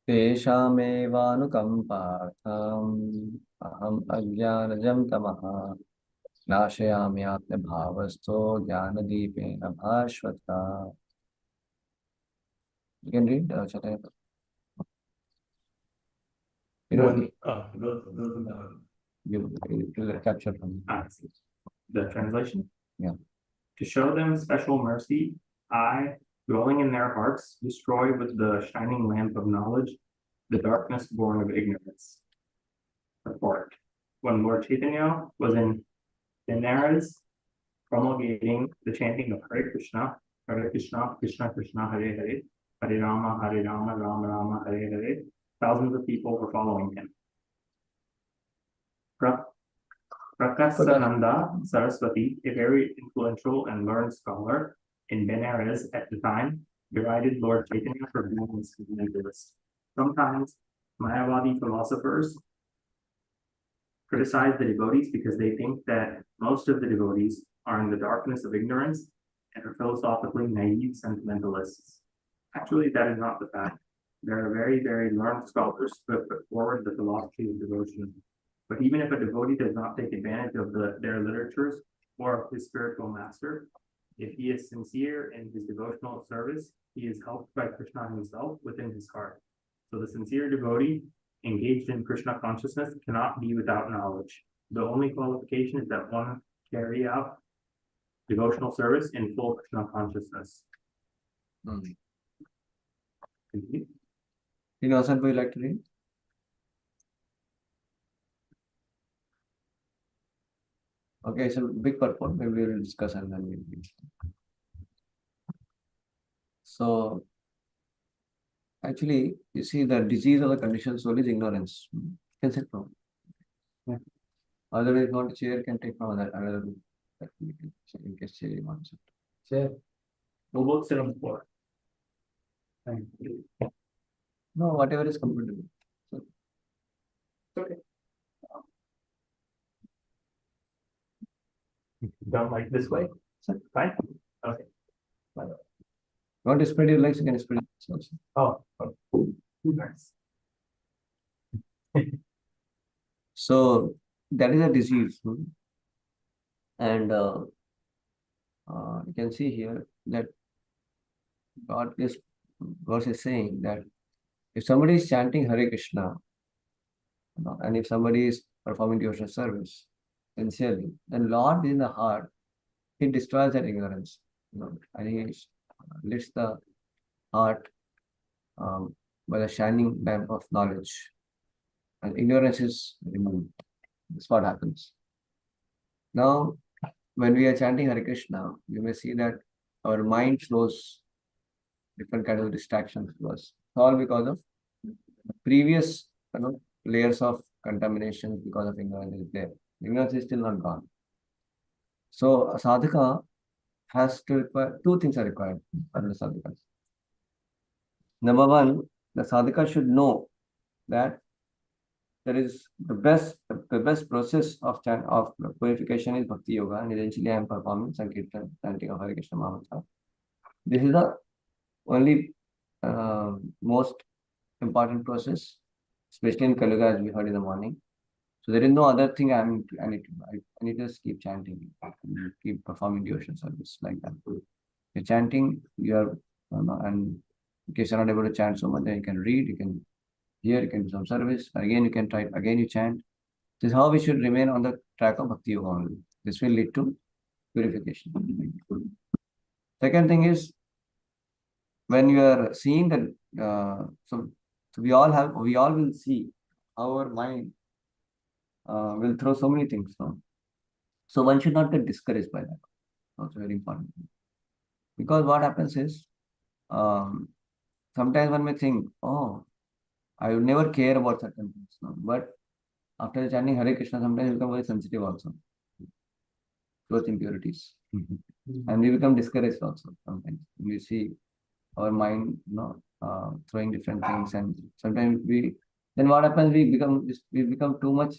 तेषामेवानुकम्पार्थम् अहम् अज्ञानजं तमः नाशयामि आत्मभावस्थो ज्ञानदीपेन भास्वता. You can read, Chataya. You know, you capture from. I see. The translation? Yeah. To show them special mercy, I, dwelling in their hearts, destroy with the shining lamp of knowledge the darkness born of ignorance. Report. When Lord Chaitanya was in Benares promulgating the chanting of Hare Krishna, Krishna Krishna, Hare Hare, Hare Rama, Rama Rama, Hare Hare, thousands of people were following him. Prakasananda Saraswati, a very influential and learned scholar in Benares at the time, derided Lord Chaitanya for being mischievous. Sometimes Mayavadi philosophers criticize the devotees because they think that most of the devotees are in the darkness of ignorance and are philosophically naive sentimentalists. Actually, that is not the fact. There are very, very learned scholars who have put forward the philosophy of devotion. But even if a devotee does not take advantage of their literatures or of his spiritual master, if he is sincere in his devotional service, he is helped by Krishna himself within his heart. So the sincere devotee engaged in Krishna consciousness cannot be without knowledge. The only qualification is that one carry out devotional service in full Krishna consciousness. You know, Hasan, would you like to read? Okay, so big purport, maybe we will discuss and then we'll read. So, actually, you see, the disease or the condition soul is ignorance. You can sit from. Yeah. Otherwise, not a chair can take from another room. In case chair you want to sit. Chair. We'll both sit on the floor. Thank you. No, whatever is comfortable. So, okay. Don't like this way? So, fine. Okay. Want to spread your legs, you can spread your legs also. Oh, okay. Nice. So that is a disease. And you can see here that God is verse is saying that if somebody is chanting Hare Krishna, and if somebody is performing devotional service sincerely, then Lord in the heart, he destroys that ignorance, and he lifts the heart by the shining lamp of knowledge, and ignorance is removed. That's what happens. Now, when we are chanting Hare Krishna, you may see that our mind flows different kind of distractions to us. All because of previous layers of contamination because of ignorance is there. Ignorance is still not gone. So a sadhaka has to require two things are required for the sadhakas. Number one, the sadhaka should know that there is the best process of purification is bhakti yoga, and eventually I am performing Sankirtan, chanting of Hare Krishna Mahamantra. This is the only most important process, especially in Kali Yuga, as we heard in the morning. So there is no other thing I need to just keep chanting, keep performing devotion service like that. You're chanting, you are, and in case you're not able to chant so much, then you can read, you can hear, you can do some service. Again, you can try, again you chant. This is how we should remain on the track of Bhakti Yoga only. This will lead to purification. Second thing is, when you are seeing that, so we all will see our mind will throw so many things. So one should not get discouraged by that. That's very important. Because what happens is, sometimes one may think, oh, I would never care about certain things. No? But after chanting Hare Krishna, sometimes you become very sensitive also towards impurities. And we become discouraged also sometimes. We see our mind throwing different things, and sometimes then what happens, we become too much,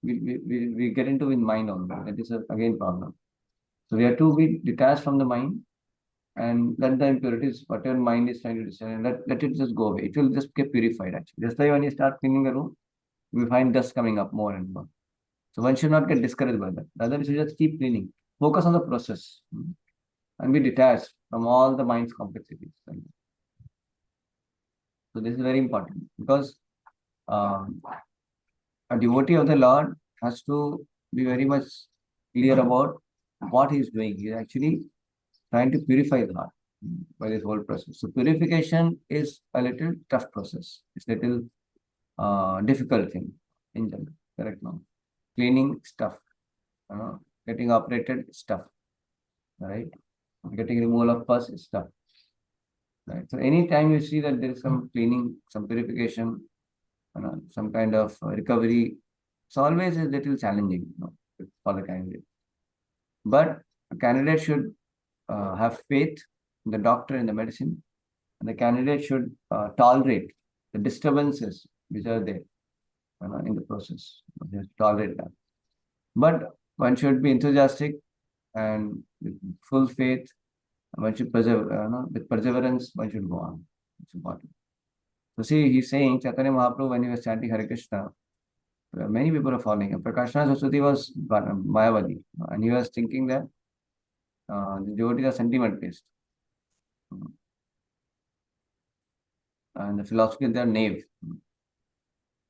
we get into in mind only. That is again problem. So we have to be detached from the mind and let the impurities, whatever mind is trying to discern, let it just go away. It will just get purified actually. Just like when you start cleaning a room, you will find dust coming up more and more. So one should not get discouraged by that. Rather, we should just keep cleaning. Focus on the process and be detached from all the mind's complexities. So this is very important because um, a devotee of the Lord has to be very much clear about what he is doing. He is actually trying to purify the heart by this whole process. So purification is a little tough process. It's a little difficult thing in general. Correct now. Cleaning stuff, getting operated stuff, right? Getting removal of pus is stuff, right? So anytime you see that there is some cleaning, some purification, some kind of recovery, it's always a little challenging, for the candidate. But a candidate should have faith in the doctor and the medicine, and the candidate should tolerate the disturbances which are there in the process. They have to tolerate that. But one should be enthusiastic and with full faith. One should with perseverance, one should go on. It's important. So see, he's saying Chaitanya Mahaprabhu when he was chanting Hare Krishna, many people are following him. Prakashana Saraswati was Mayavadi, and he was thinking that the devotees are sentiment based, and the philosophy they are knave.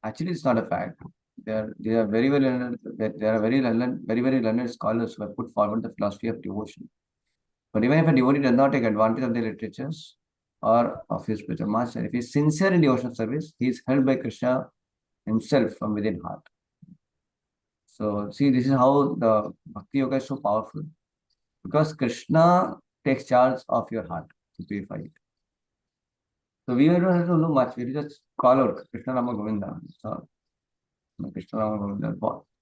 Actually, it's not a fact. They are very well learned. They are very learned scholars who have put forward the philosophy of devotion. But even if a devotee does not take advantage of the literatures or of his spiritual master, if he is sincere in devotional service, he is held by Krishna himself from within heart. So see, this is how the Bhakti Yoga is so powerful. Because Krishna takes charge of your heart to purify it. So we don't have to do much. We just call out Krishna Rama Govinda. So, Krishna Rama Govinda.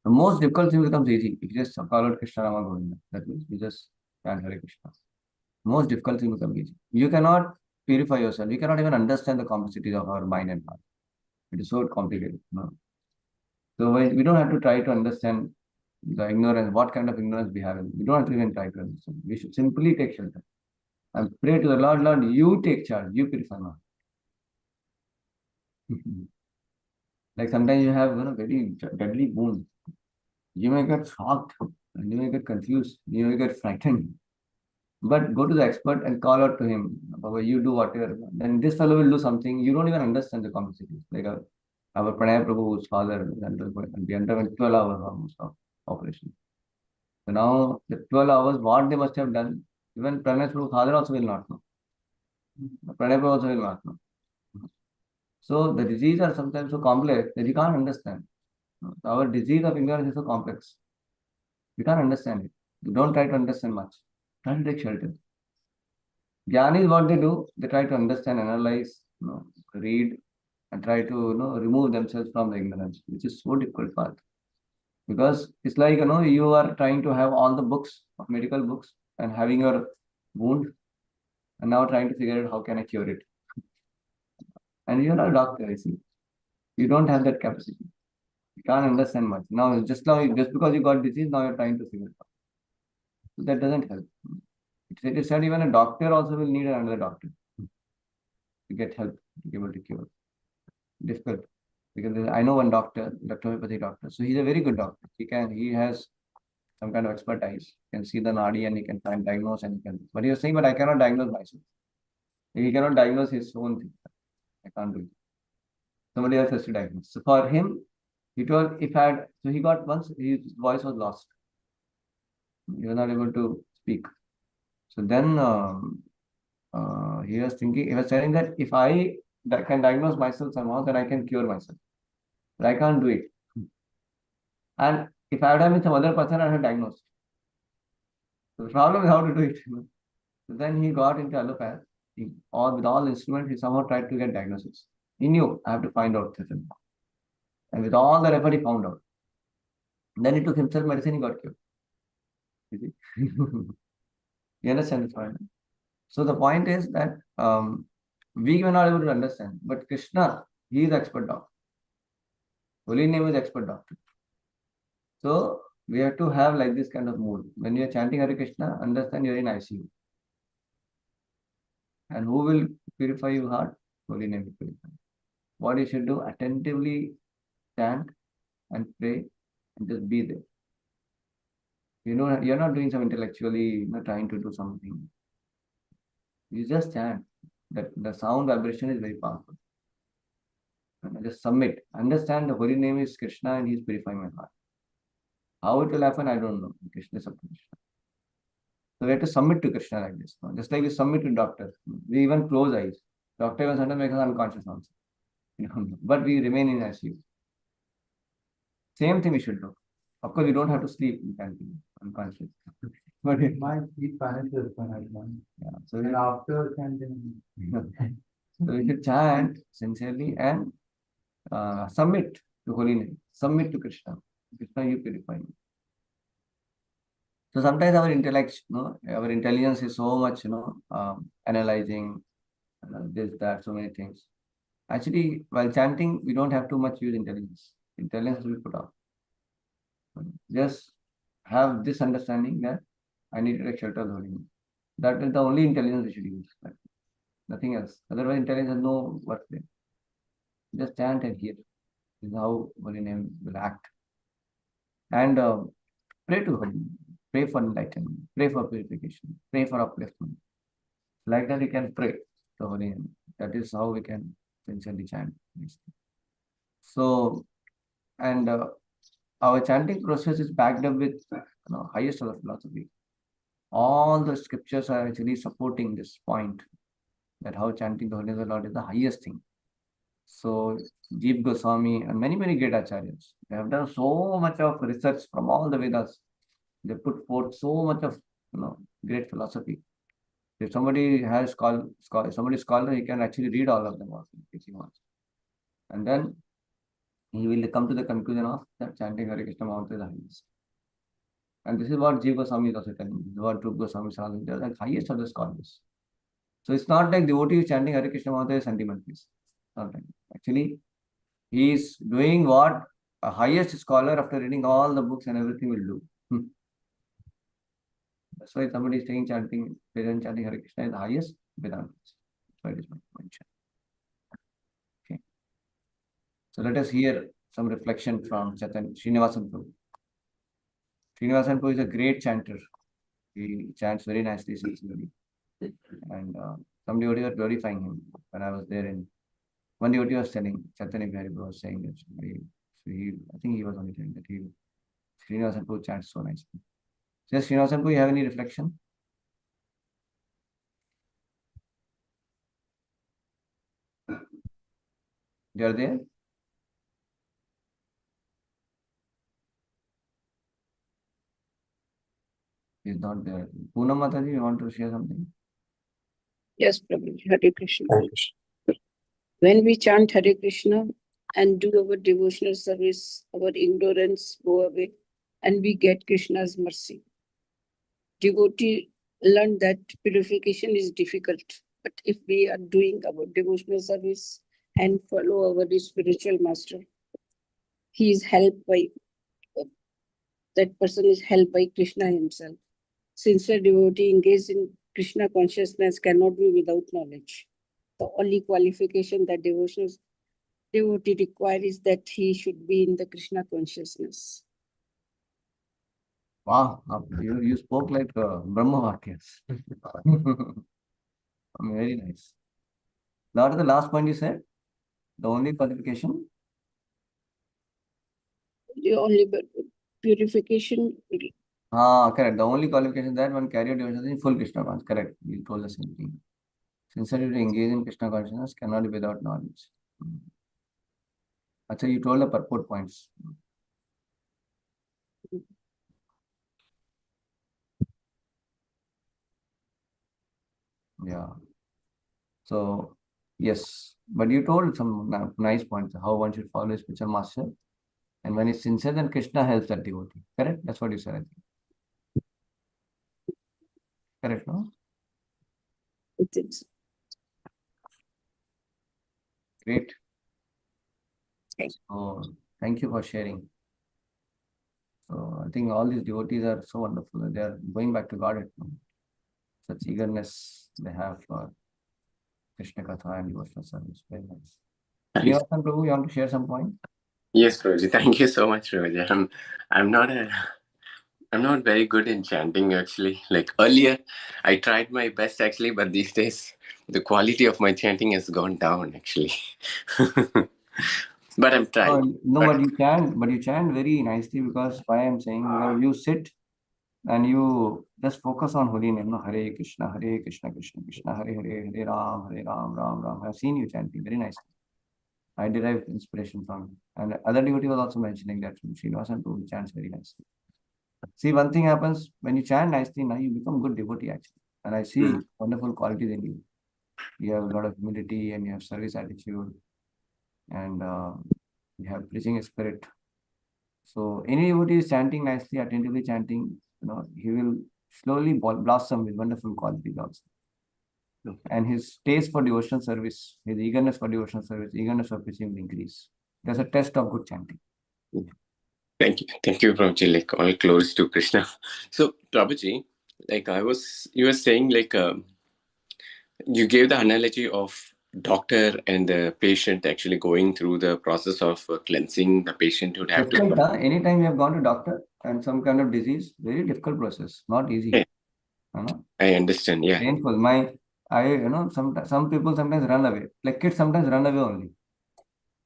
The most difficult thing becomes easy. If you just call out Krishna Rama Govinda. That means you just chant Hare Krishna. Most difficult thing becomes easy. You cannot purify yourself. You cannot even understand the complexities of our mind and heart. It is so complicated. So we don't have to try to understand the ignorance, what kind of ignorance we have. We don't have to even try to understand. We should simply take shelter and pray to the Lord, Lord, you take charge, you purify my heart. Like sometimes you have very deadly wound. You may get shocked, and you may get confused, you may get frightened. But go to the expert and call out to him, Baba, you do whatever. Then this fellow will do something. You don't even understand the complexities. Like our Pranay Prabhu's father underwent 12 hours almost of operation. So now the 12 hours, what they must have done, even Pranay Prabhu's father also will not know. Pranay Prabhu also will not know. So the disease are sometimes so complex that you can't understand. Our disease of ignorance is so complex. You can't understand it. You don't try to understand much. Try to take shelter. Jnani is what they do. They try to understand, analyze, read, and try to remove themselves from the ignorance, which is so difficult path. Because it's like you are trying to have all the books of medical books and having your wound, and now trying to figure out how can I cure it. And you're not a doctor, I see. You don't have that capacity. You can't understand much. Now, just because you got disease, now you're trying to figure it out. So that doesn't help. It is said even a doctor also will need another doctor to get help to be able to cure. Difficult. Because I know one doctor, Dr. Homeopathy doctor. So he's a very good doctor. He has some kind of expertise. He can see the nadi and he can find diagnose and he can. But he was saying, but I cannot diagnose myself. He cannot diagnose his own thing. I can't do it. Somebody else has to diagnose. So for him, he told so he got once his voice was lost. He was not able to speak. So then he was telling that if I can diagnose myself somehow, then I can cure myself. But I can't do it. And if I had done with some other person, I had diagnosed. So the problem is how to do it. So then he got into allopath. With all instruments, he somehow tried to get diagnosis. He knew I have to find out this. And with all the effort, he found out. Then he took himself medicine, he got cured. You see? You understand this point? So the point is that we were not able to understand. But Krishna, he is expert doctor. Holy name is expert doctor. So we have to have like this kind of mood. When you are chanting Hare Krishna, understand you are in ICU. And who will purify your heart? Holy name will purify. What you should do? Attentively chant and pray and just be there. You know, you're not doing some intellectually, trying to do something. You just chant. That the sound vibration is very powerful. And just submit. Understand the holy name is Krishna and he's purifying my heart. How it will happen, I don't know. Krishna is up to Krishna. So we have to submit to Krishna like this. Just like we submit to doctor. We even close eyes. Doctor even sometimes makes us unconscious also. But we remain in ICU. Same thing we should do. Of course, we don't have to sleep. We can be unconscious. But My sleep vanishes when I chant. yeah, so And after chanting, so we should chant sincerely and submit to holy name. Submit to Krishna. Krishna, you purify me. So sometimes our intellect, our intelligence is so much, analyzing this, that, so many things. Actually, while chanting, we don't have too much use intelligence. Intelligence will put off. Just have this understanding that I need to take shelter of the holy name. That is the only intelligence we should use. Nothing else. Otherwise, intelligence has no worth there. Just chant and hear. This is how holy name will act. And pray to holy name. Pray for enlightenment. Pray for purification. Pray for upliftment. Like that, we can pray to holy name. That is how we can sincerely chant. So, and our chanting process is backed up with highest of philosophy. All the scriptures are actually supporting this point that how chanting the holy name of the Lord is the highest thing. So Jeev Goswami and many, many great acharyas, they have done so much of research from all the Vedas. They put forth so much of great philosophy. If somebody has somebody is scholar, he can actually read all of them also if he wants. And then he will come to the conclusion of that chanting Hare Krishna Mahamantra is the highest. And this is what Jeev Goswami is also telling. This is what Rup Goswami is telling. They are the highest of the scholars. So it's not like devotee chanting Hare Krishna Mahamantra is sentimental. Not like actually, he is doing what a highest scholar after reading all the books and everything will do. That's why somebody is saying chanting Hare Krishna is the highest Vedanta. That's why it is mentioned. Okay. So let us hear some reflection from Chaitanya Srinivasan Prabhu. Srinivasan Prabhu is a great chanter. He chants very nicely, sincerely. And some devotee were glorifying him when I was there. In one devotee was telling, Chaitanya Bihari Prabhu was saying that I think he was only telling that Srinivasan Prabhu chants so nicely. Yes, Srinivasan Prabhu, you have any reflection? They are there? He is not there. Poonam Mataji, you want to share something? Yes, Prabhu. Hare Krishna. When we chant Hare Krishna and do our devotional service, our ignorance go away and we get Krishna's mercy. Devotee learn that purification is difficult, but if we are doing our devotional service and follow our spiritual master, he is helped by, that person is helped by Krishna himself. Sincere devotee engaged in Krishna consciousness cannot be without knowledge. The only qualification that devotee requires is that he should be in the Krishna consciousness. Wow, you spoke like Brahma Vakyas. Very nice. What is the last point you said? The only qualification? The only purification. Correct. The only qualification that one carry out devotion in full Krishna consciousness. Correct. You told the same thing. Sincerely to engage in Krishna consciousness cannot be without knowledge. Actually, you told the purport points. Yeah. So, yes. But you told some nice points how one should follow his spiritual master. And when he's sincere, then Krishna helps that devotee. Correct? That's what you said, I think. Correct, no? It is. Great. Okay. So, thank you for sharing. So, I think all these devotees are so wonderful. They are going back to God at now. Such eagerness they have for Krishna Katha and devotional service. Very nice. Thanks. Srinivasan Prabhu, you want to share some point? Yes, Prabhuji. Thank you so much, Prabhuji. I'm not very good in chanting actually. Like earlier, I tried my best actually, but these days the quality of my chanting has gone down actually. But I'm trying. No, But but you chant very nicely, because why I'm saying, because you sit and you just focus on holy name, no? Hare Krishna, Krishna Krishna, Hare Hare, Hare Ram, Ram Ram. I've seen you chanting very nicely. I derived inspiration from it. And other devotee was also mentioning that Srinivasan too chants very nicely. See, one thing happens when you chant nicely, now you become good devotee actually. And I see wonderful qualities in you. You have a lot of humility and you have service attitude, and you have preaching spirit. So any devotee is chanting nicely, attentively chanting, he will slowly blossom with wonderful qualities also. Okay. And his taste for devotional service, his eagerness for devotional service, eagerness for preaching will increase. That's a test of good chanting. Thank you, Prabhuji. Like all close to Krishna. So, Prabhuji, like you were saying, like you gave the analogy of doctor and the patient actually going through the process of cleansing. The patient would have Difficult, to. huh? Anytime you have gone to doctor and some kind of disease, very difficult process, not easy. Yeah. You know? I understand. Yeah. Painful. Some people sometimes run away. Like kids sometimes run away only.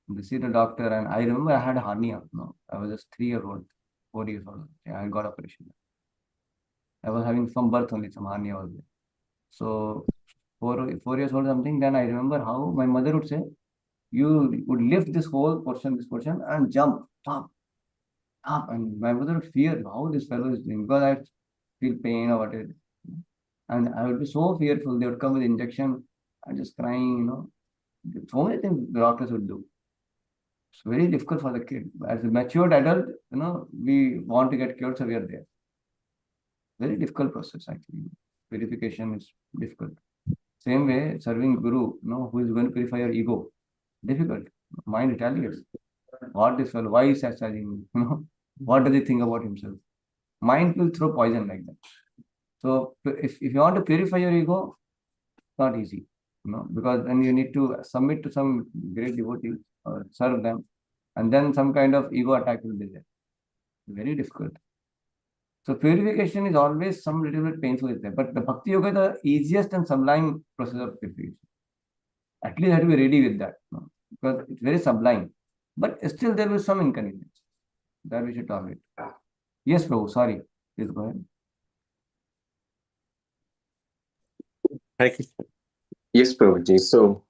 They see the doctor, and I remember I had a hernia. No, I was just 3 years old, 4 years old. Yeah, I got operation. I was having from birth only some hernia was there. So 4 years old something. Then I remember how my mother would say, "You would lift this portion, and jump, top, top." And my mother would fear how this fellow is doing, because I feel pain or whatever. And I would be so fearful. They would come with injection. I just crying. So many things the doctors would do. It's very difficult for the kid. As a matured adult, we want to get cured, so we are there. Very difficult process actually. Purification is difficult. Same way, serving Guru, who is going to purify your ego. Difficult. Mind retaliates. What is well? Why is chastising me? What does he think about himself? Mind will throw poison like that. So if you want to purify your ego, it's not easy. Because then you need to submit to some great devotee or serve them, and then some kind of ego attack will be there. Very difficult. So purification is always some little bit painful is there. But the Bhakti Yoga is the easiest and sublime process of purification. At least you have to be ready with that. Because it's very sublime. But still there will be some inconvenience. That we should tolerate. Yes, Prabhu, sorry. Please go ahead. Yes, Prabhuji. So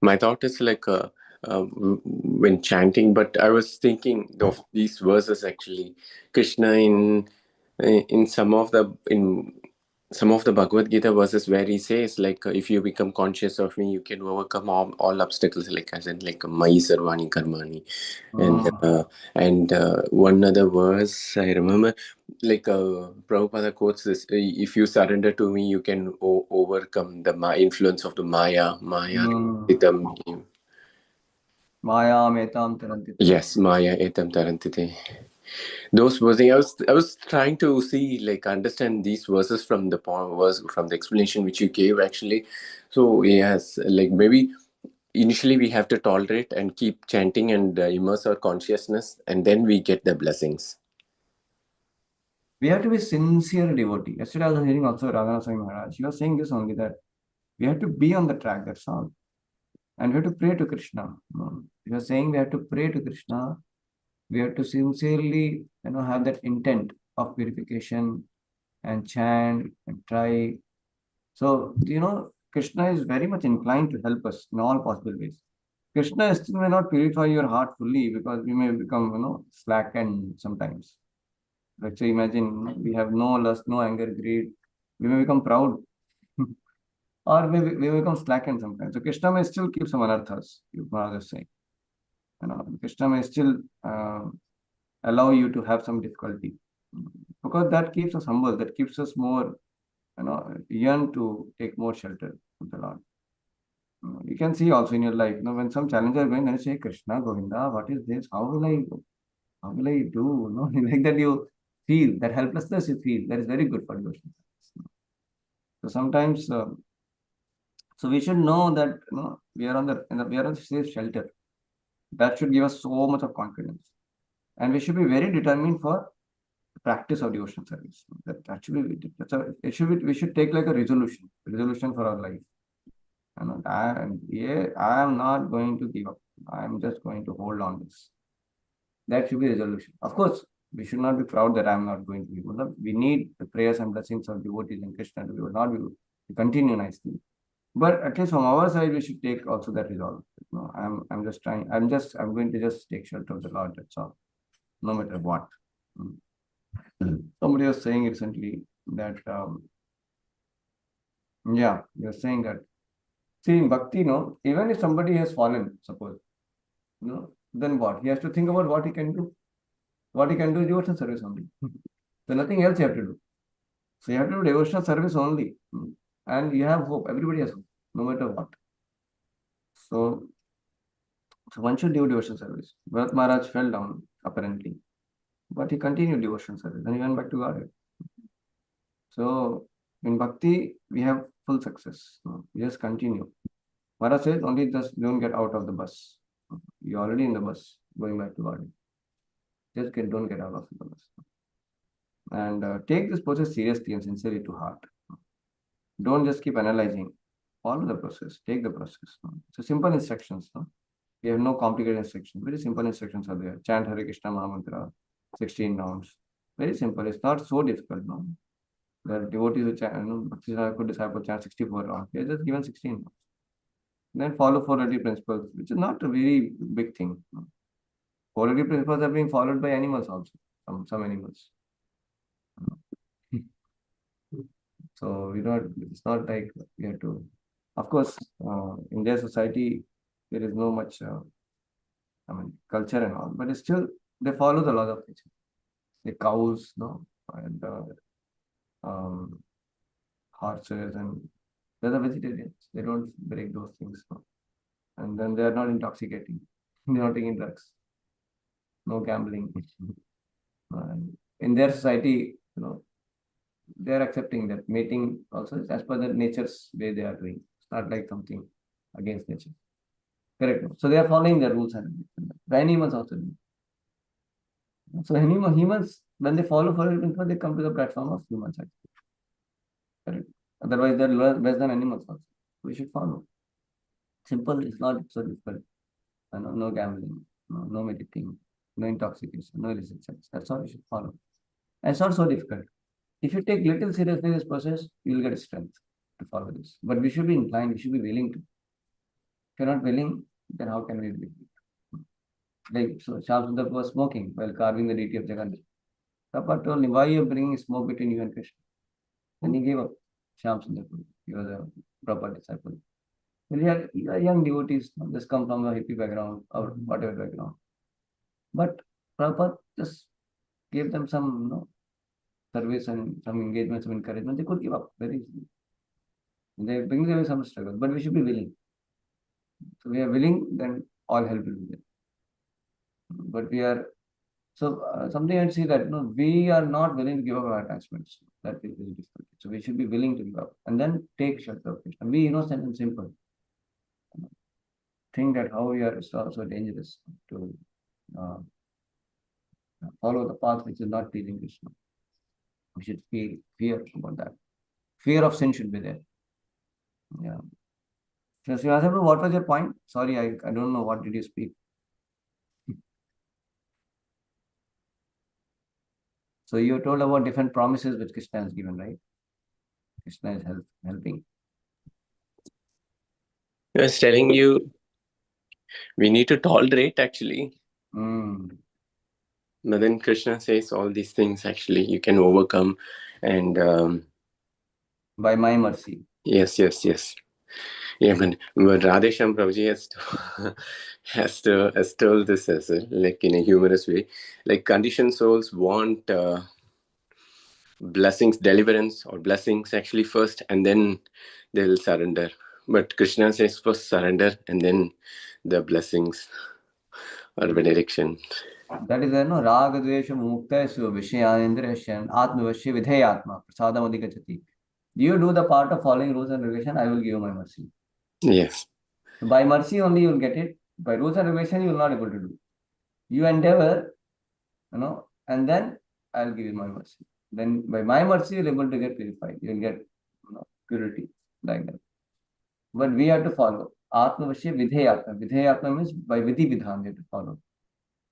my thought is like when chanting, but I was thinking of these verses actually. Krishna in some of the Bhagavad Gita verses where he says like if you become conscious of me, you can overcome all obstacles. Like as in like Mai Sarvani Karmani, and one other verse I remember. Like Prabhupada quotes this: "If you surrender to me, you can overcome the influence of the Maya. Maya metam tarantite. Yes, Maya etam tarantite." Those verses, I was trying to see, like, understand these verses from from the explanation which you gave actually. So yes, like maybe initially we have to tolerate and keep chanting and immerse our consciousness, and then we get the blessings. We have to be sincere devotee. Yesterday I was hearing also Raghava Swami Maharaj. He was saying this only, that we have to be on the track, that's all. And we have to pray to Krishna. He was saying we have to pray to Krishna. We have to sincerely, have that intent of purification and chant and try. So, Krishna is very much inclined to help us in all possible ways. Krishna still may not purify your heart fully, because we may become, slackened sometimes. Let's say, imagine we have no lust, no anger, greed. We may become proud, or we become slackened sometimes. So Krishna may still keep some anarthas, you are just saying. Krishna may still allow you to have some difficulty, because that keeps us humble, that keeps us more, yearn to take more shelter from the Lord. You can see also in your life, when some challenges are going, then you say, Krishna, Govinda, what is this? How will I do? Like that you feel, that helplessness you feel, that is very good for devotion. So sometimes So we should know that we are on we are on safe shelter. That should give us so much of confidence, and we should be very determined for the practice of devotional service. That should be it should be, we should take like a resolution for our life. And I am not going to give up. I am just going to hold on this. That should be resolution. Of course, we should not be proud that I am not going to give up. We need the prayers and blessings of devotees and Krishna to not be to continue nicely. But at least from our side, we should take also that resolve. I'm just trying. I'm going to just take shelter of the Lord. That's all. No matter what. Somebody was saying recently that you're saying that. See, in bhakti, even if somebody has fallen, suppose, then what? He has to think about what he can do. What he can do is devotional service only. So nothing else you have to do. So you have to do devotional service only. And you have hope. Everybody has hope, no matter what. So one should do devotional service. Bharat Maharaj fell down, apparently. But he continued devotional service. Then he went back to God. So in bhakti, we have full success. We just continue. Maharaj says only just don't get out of the bus. You're already in the bus going back to God. Just don't get out of the bus. And take this process seriously and sincerely to heart. Don't just keep analyzing. Follow the process. Take the process. So simple instructions. We have no complicated instructions. Very simple instructions are there. Chant Hare Krishna Mahamantra, 16 rounds. Very simple. It's not so difficult. The devotees who chant, good disciple chant 64 rounds. They are just given 16 rounds. Then follow 480 principles, which is not a very big thing. 480 principles are being followed by animals also. Some animals. So it's not like we have to. Of course, in their society, there is no much, culture and all, but still they follow the laws of nature. The cows, and horses, and they're the vegetarians. They don't break those things, and then they are not intoxicating. They're not taking drugs. No gambling. In their society, they are accepting that mating also is as per the nature's way they are doing. It's not like something against nature. Correct. So they are following the rules and the animals also do. So humans, when they follow it, they come to the platform of humans. Correct. Otherwise, they're less than animals also. We should follow. Simple. It's not so difficult. No gambling, no meditating, no intoxication, no illicit sex. That's all we should follow. And it's not so difficult. If you take little seriously this process, you will get strength to follow this. But we should be inclined, we should be willing to. If you're not willing, then how can we be? Like, so Shyam was smoking while carving the deity of Jagannath. Prabhupada told him, why are you bringing smoke between you and Krishna? Then he gave up. Shyam he was a proper disciple. Well, he had young devotees, just come from a hippie background or whatever background. But Prabhupada just gave them some, service and some engagement, some encouragement. They could give up very easily. They bring away some struggle, but we should be willing. So we are willing, then all help will be there. But we are, so something I see that we are not willing to give up our attachments. That is very difficult. So we should be willing to give up and then take shelter of Krishna. Be innocent and simple. Think that how we are so dangerous to follow the path which is not pleasing Krishna. We should feel fear about that. Fear of sin should be there. Yeah. So, Srivastava, what was your point? Sorry, I don't know. What did you speak? So you told about different promises which Krishna has given, right? Krishna is helping. I was telling you, we need to tolerate actually. But then Krishna says all these things actually you can overcome, and by my mercy. Yes. Yeah, but Radhesham Prabhuji has told this as like in a humorous way. Like conditioned souls want blessings, deliverance or blessings actually first, and then they'll surrender. But Krishna says first surrender and then the blessings or benediction. That is Raga Dvesha Mukta Su Vishayandriyasyan Atmavashya Vidheyatma Prasadam Adhikachati. You do the part of following rules and regulation, I will give you my mercy. Yes. By mercy only you will get it. By rules and regulation, you will not able to do. You endeavor, and then I'll give you my mercy. Then by my mercy, you'll able to get purified. You'll get purity like that. But we have to follow. Atmavashya Vidheyatma. Vidheyatma means by Vidhi Vidhan we have to follow.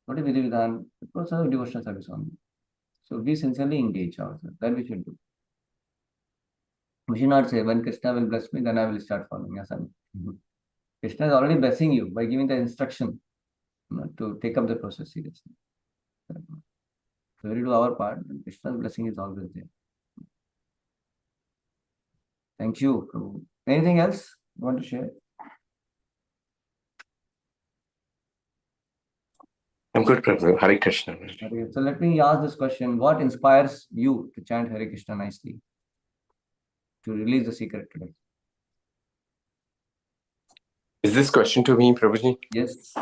What is Vidhi Vidhan? The process of devotional service only. So we sincerely engage ourselves. That we should do. We should not say, when Krishna will bless me, then I will start following. Yes, Krishna is already blessing you by giving the instruction to take up the process seriously. So we do our part, and Krishna's blessing is always there. Thank you, Prabhu. Anything else you want to share? I'm good, Prabhu. Hare Krishna. Okay, so let me ask this question. What inspires you to chant Hare Krishna nicely? To release the secret today? Is this question to me, Prabhuji? Yes.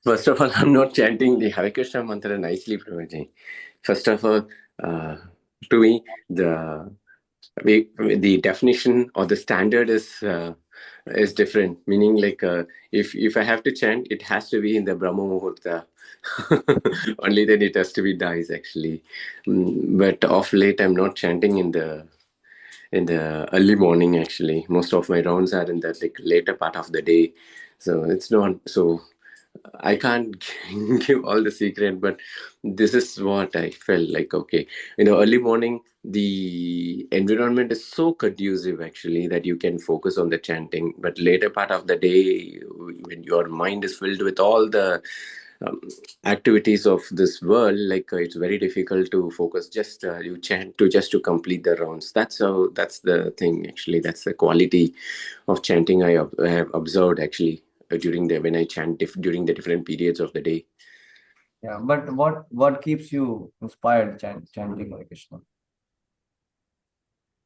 First of all, I'm not chanting the Hare Krishna mantra nicely, Prabhuji. First of all, to me, the definition or the standard is different. Meaning, like, if I have to chant, it has to be in the Brahma Muhurta. Only then it has to be dies, actually. But of late, I'm not chanting in the early morning. Actually, most of my rounds are in that like later part of the day, so it's not so. I can't give all the secret, but this is what I felt like. Okay, in the early morning, the environment is so conducive actually that you can focus on the chanting. But later part of the day, when your mind is filled with all the um, activities of this world, like it's very difficult to focus. Just you chant to just to complete the rounds. That's the thing actually. That's the quality of chanting I have observed actually during the when I chant during the different periods of the day. Yeah, but what keeps you inspired chanting Hare Krishna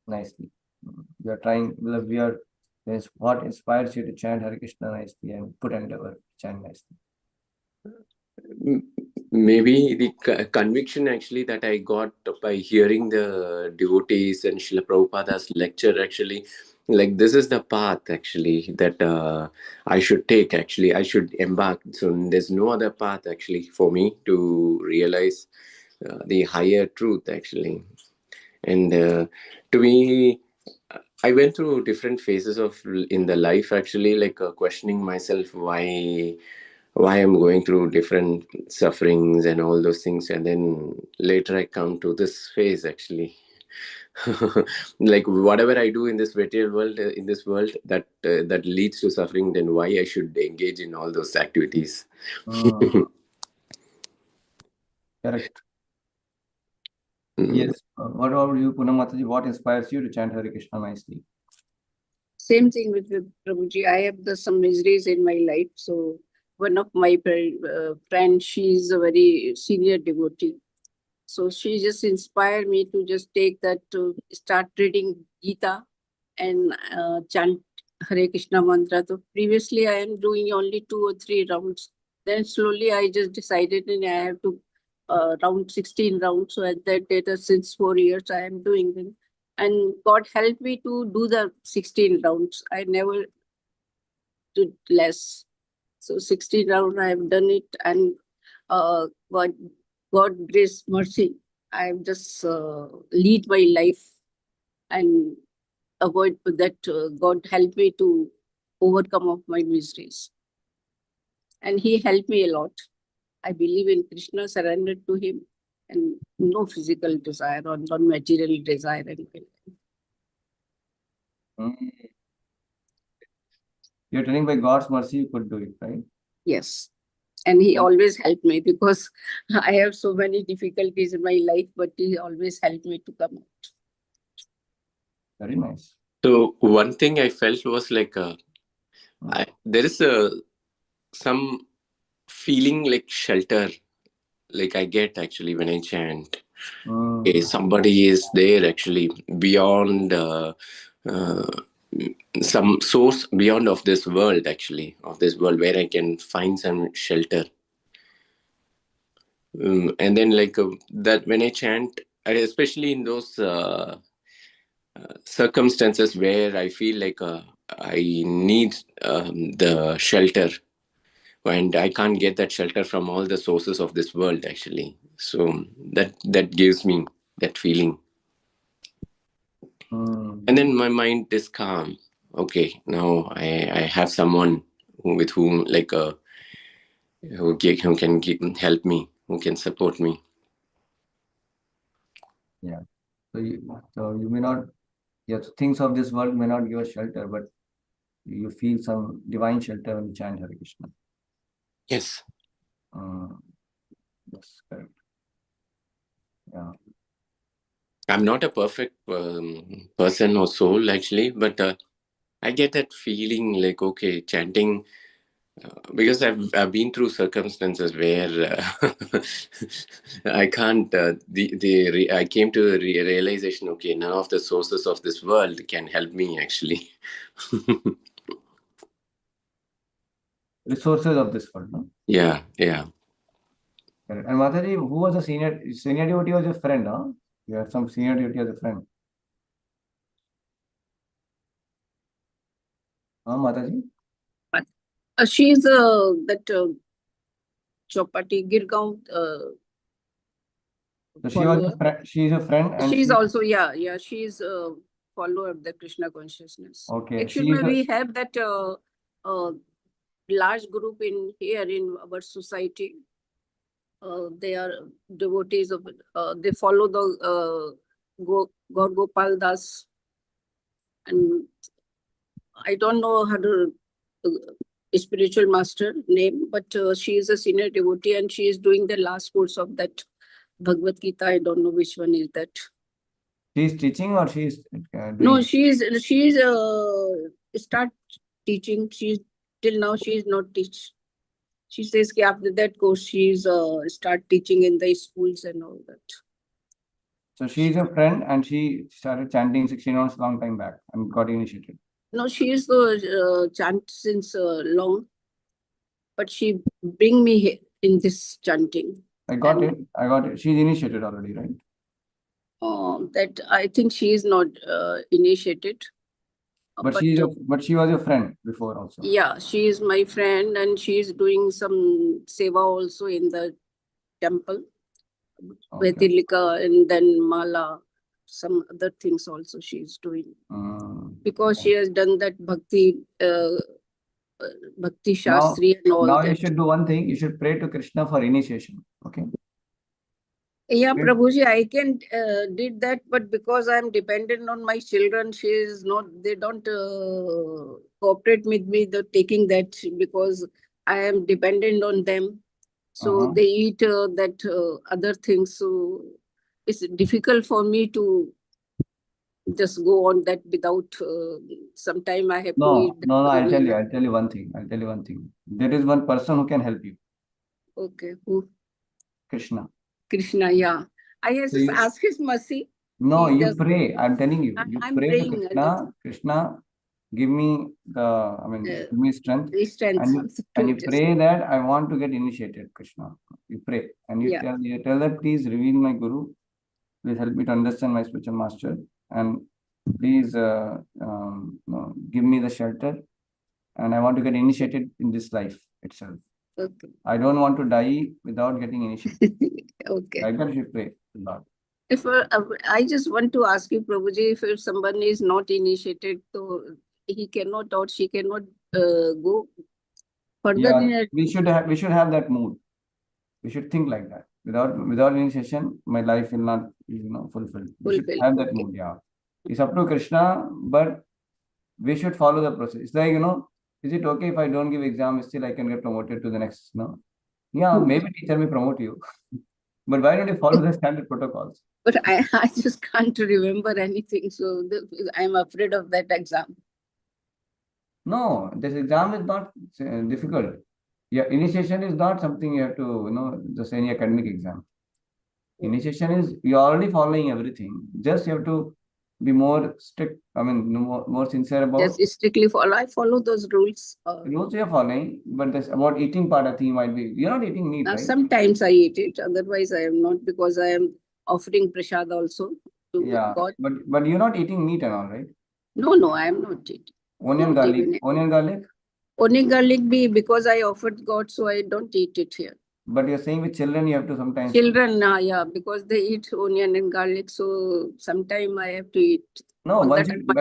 nicely? We are trying. We are. What inspires you to chant Hare Krishna nicely and put endeavor to chant nicely? Maybe the conviction actually that I got by hearing the devotees and Srila Prabhupada's lecture actually, like this is the path actually that I should take actually, I should embark. So there's no other path actually for me to realize the higher truth actually. And to me, I went through different phases of in the life actually, like questioning myself why I'm going through different sufferings and all those things, and then later I come to this phase actually. Like whatever I do in this material world, in this world that leads to suffering, then why I should engage in all those activities? Correct. Mm. Yes. What about you, Poonam Mataji? What inspires you to chant Hare Krishna nicely? Same thing with Prabhuji. I have some miseries in my life. So one of my friends, she's a very senior devotee. So she just inspired me to just take that to start reading Gita and chant Hare Krishna mantra. So previously I am doing only 2 or 3 rounds. Then slowly I just decided and I have to round 16 rounds. So at that data, since 4 years I am doing them. And God helped me to do the 16 rounds. I never did less. So 16 rounds I have done it, and God grace mercy, I have just lead my life and avoid that. God help me to overcome of my miseries, and He helped me a lot. I believe in Krishna, surrendered to Him, and no physical desire or non-material desire. You're telling by God's mercy you could do it, right? Yes. And He always helped me because I have so many difficulties in my life, but He always helped me to come out. Very nice. So one thing I felt was like there is some feeling like shelter, like I get actually when I chant. Okay, somebody is there actually beyond some source beyond of this world actually, of this world where I can find some shelter. And then like that when I chant, especially in those circumstances where I feel like I need the shelter, and I can't get that shelter from all the sources of this world actually. So that gives me that feeling, and then my mind is calm. Okay, now I have someone with whom like who can help me, who can support me. Yeah. So you may not, yeah, things of this world may not give us shelter, but you feel some divine shelter when you chant Hare Krishna. Yes. That's correct. Yeah. I'm not a perfect person or soul actually, but I get that feeling like, okay, chanting, because I've been through circumstances where I can't. I came to the realization, okay, none of the sources of this world can help me actually. Resources of this world, no? Yeah, yeah. Correct. And Mataji, who was the senior devotee was your friend, huh? You had some senior devotee as a friend. Huh, Mataji? She's that Chopati Girgaon So she was follower. a friend. She is a friend, and She's she. also, yeah, she's a follower of the Krishna consciousness. Okay, she Actually, is. we have that large group in here in our society. They are devotees of, they follow the God Gopal Das, and I don't know her spiritual master name, but she is a senior devotee and she is doing the last course of that Bhagavad Gita. I don't know which one is that. She is teaching or she is doing. No, she's start teaching. She's till now she is not teach. She says that after that course she's start teaching in the schools and all that. So she is a friend, and she started chanting 16 hours long time back and got initiated. No, she is the chant since long, but she bring me here in this chanting. I got it. I got it. She's initiated already, right? That I think she is not initiated. But but she was your friend before also. Yeah, she is my friend and she is doing some seva also in the temple. Okay. Vetilika and then Mala, some other things also she is doing. Because she has done that Bhakti Shastri and all now that. you should do one thing. You should pray to Krishna for initiation. Okay. Yeah, Yes. Prabhuji, I can did that, but because I'm dependent on my children, she is not. They don't cooperate with me. The taking that because I am dependent on them, so they eat that other things. So it's difficult for me to just go on that without. Sometime I have to eat. No. I'll tell you one thing. There is one person who can help you. Okay, who? Krishna. Krishna, yeah. I have just asked his mercy. No, He you does. pray. I'm telling you. You I'm pray to praying. Krishna. Krishna, give me give me strength. And you pray that I want to get initiated, Krishna. You pray. And you tell that, please reveal my Guru. Please help me to understand my spiritual master. And please give me the shelter. And I want to get initiated in this life itself. Okay. I don't want to die without getting initiated. Okay. Like that you pray, Lord. If I just want to ask you, Prabhuji, if someone is not initiated, so he cannot or she cannot go further. Yeah, we should have that mood. We should think like that. Without initiation, my life will not fulfilled. We should have that mood. Yeah, it's up to Krishna, but we should follow the process. It's like, is it okay if I don't give exam, still I can get promoted to the next? No. Yeah, maybe teacher may promote you, but why don't you follow the standard protocols? But I just can't remember anything, so I'm afraid of that exam. No, this exam is not difficult. Yeah, initiation is not something you have to, just any academic exam. Initiation is you're already following everything. Just you have to be more strict. I mean, more sincere about. Just strictly follow. I follow those rules. Rules you're following, but this about eating part, I think might be. You're not eating meat, right? Sometimes I eat it. Otherwise, I am not, because I am offering prasad also to God. But you're not eating meat and all, right? No, I am not eating. Onion Not garlic. even it. Onion garlic. Onion garlic be because I offered God, so I don't eat it here. But you're saying with children you have to sometimes. Children, yeah, because they eat onion and garlic, so sometime I have to eat. No, On once that you my-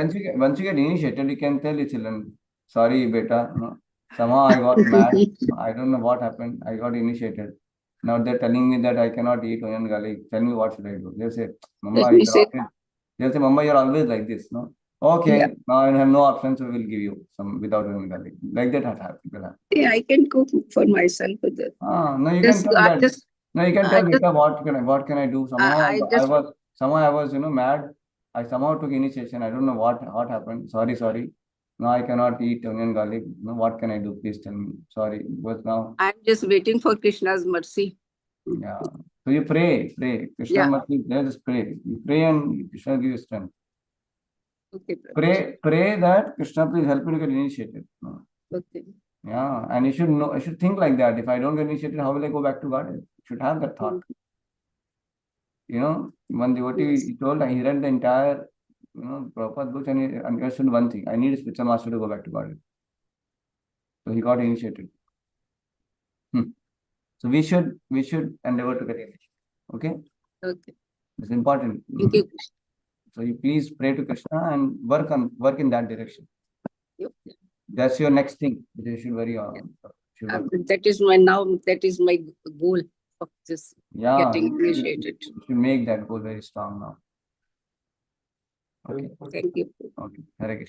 once you get initiated, you can tell your children, sorry, beta. No, somehow I got mad. I don't know what happened. I got initiated. Now they're telling me that I cannot eat onion garlic. Tell me what should I do? They'll say, Mama, Let me say, they'll say, Mama, you're always like this. No, okay. Yeah. Now I have no option, so we'll give you some without onion garlic. Like that has happened. yeah, I can cook for myself with that. No, you Just, can tell I that. just, No, you can I tell just, Gita, what can I do? I just, Somehow I was mad. I somehow took initiation. I don't know what happened. Sorry. No, I cannot eat onion garlic. No, what can I do? Please tell me. Sorry. But now, I'm just waiting for Krishna's mercy. yeah. So you pray. Krishna Yeah. mercy, just pray. You pray and Krishna give you strength. Okay, Prabhuji. Pray that Krishna please help me to get initiated. No. Okay. Yeah, and you should know. You should think like that. If I don't get initiated, how will I go back to God? You should have that thought. One devotee, Yes. he told, he read the entire, Prabhupada book and he understood one thing. I need a spiritual master to go back to God. So he got initiated. So we should endeavor to get initiated. Okay? Okay. It's important. Thank you. So you please pray to Krishna and work in that direction. Okay. That's your next thing that you should worry on. Should work. That is my goal of this getting initiated. You should make that goal very strong now. Okay. Thank you. Okay. Hare Krishna.